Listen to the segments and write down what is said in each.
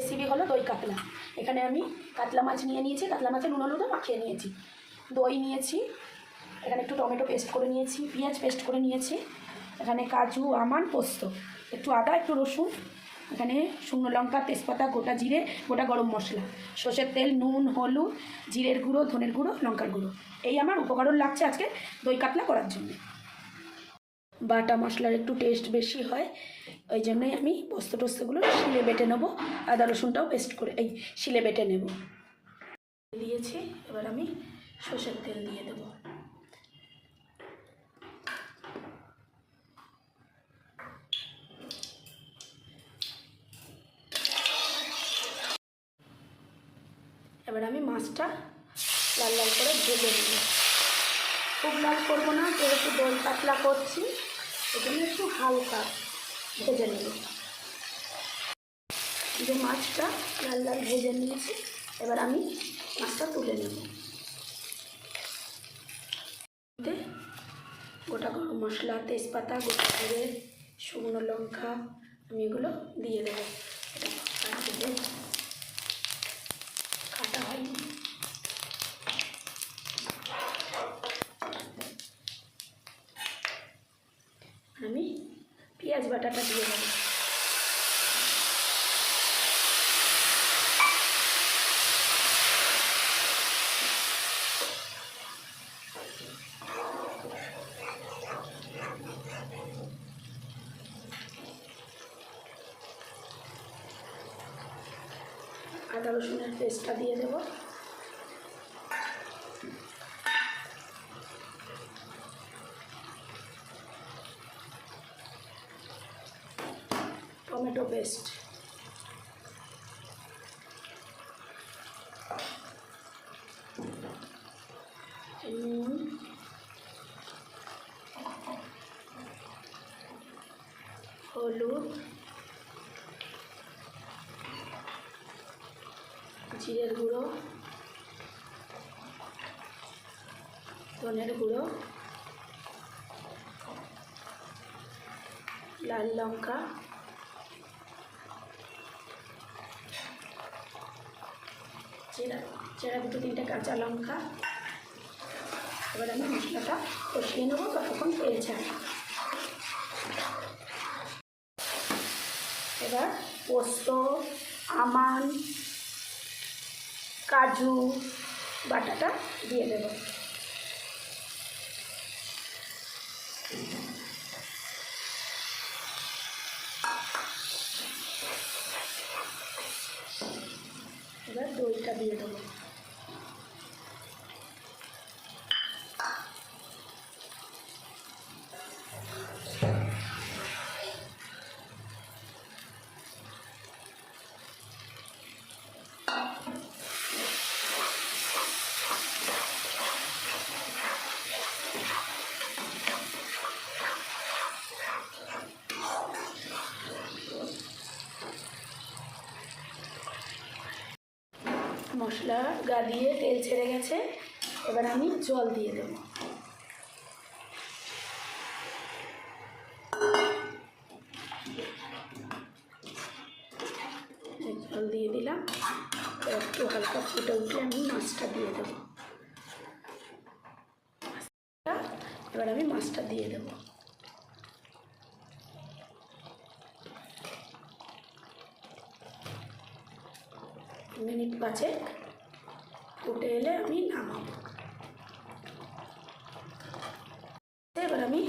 Recipe হলো দই কাতলা। এখানে আমি কাতলা মাছ নিয়ে নিয়েছি, কাতলা মাছের নুন হলুদও মাখিয়ে নিয়েছি, দই নিয়েছি, এখানে একটু টমেটো পেস্ট করে নিয়েছি, পেঁয়াজ পেস্ট করে নিয়েছি, এখানে কাজু, আমন্ড, পোস্ত, একটু আদা, একটু রসুন, এখানে শুকনো লঙ্কা, তেজপাতা, গোটা জিরে, গোটা গরম মশলা, সর্ষের তেল, নুন, হলুদ, জিরের গুঁড়ো, ধনের গুঁড়ো, লঙ্কার গুঁড়ো। এই আমার উপকরণ লাগছে আজকে দই কাতলা করার জন্য। বাটা মশলার একটু টেস্ট বেশি হয়, ওই জন্যই আমি পোস্ত টোস্তগুলো শিলে বেটে নেবো, আদা রসুনটাও পেস্ট করে শিলে বেটে নেব। দিয়েছি, এবার আমি সর্ষের তেল দিয়ে দেবো। এবার আমি মাছটা লাল লাল করে ভেজে নেব। খুব লাল করবো না, যেহেতু দই পাতলা করছি, এজন্য একটু হালকা ভেজে নেব। যে মাছটা লাল লাল ভেজে নিয়েছি, এবার আমি মাছটা তুলে নেব। গোটা গরম মশলা, তেজপাতা, গোটা জিরে, শুকনো লঙ্কা, আমি এগুলো দিয়ে দেবো। কাটা হয়নি। আমি পেঁয়াজ বাটাটা দিয়ে দেবো। আদা রসুনের পেস্টটা দিয়ে দেবো। টমেটো পেস্ট, নুন, হলুদ, জিরের গুঁড়ো, ধনের গুঁড়ো, লাল লঙ্কা, চেরা দুটো তিনটে কাঁচা লঙ্কা। এবার আমি মশলাটা কষিয়ে নেবো, ততক্ষণ তেল ছাড়া। এবার পোস্ত, আমন্ড, কাজু বাটাটা দিয়ে দেবো। এবার দইটা দিয়ে দেবো। মশলা গালিয়ে তেল ছেড়ে গেছে, এবার আমি জল দিয়ে দেবো। জল দিয়ে দিলাম, একটু হালকা ফুটে উঠলে আমি মাছটা দিয়ে দেবো। এবার আমি মাছটা দিয়ে দেবো। মিনিট 5 ফুটে এলে আমি নামাবো। এবার আমি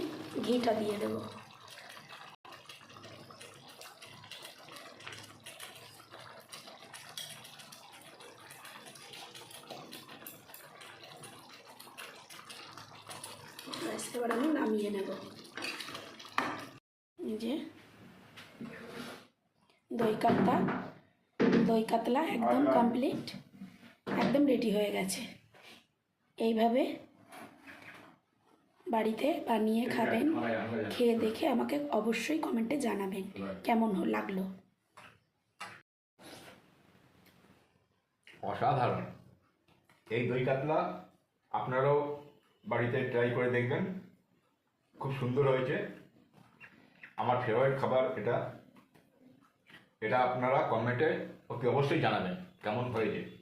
ঘিটা দিয়ে দেবো। এবার আমি নামিয়ে নেব। এই যে দই কাতলা একদম কমপ্লিট, একদম রেডি হয়ে গেছে। এইভাবে বাড়িতে বানিয়ে খাবেন, খেয়ে দেখে আমাকে অবশ্যই কমেন্টে জানাবেন কেমন লাগলো। অসাধারণ এই দই কাতলা, আপনারাও বাড়িতে ট্রাই করে দেখবেন, খুব সুন্দর হয়েছে। আমার ফেভারিট খাবার এটা। এটা আপনারা কমেন্টে ওকে অবশ্যই জানাবেন কেমন হয়েছে।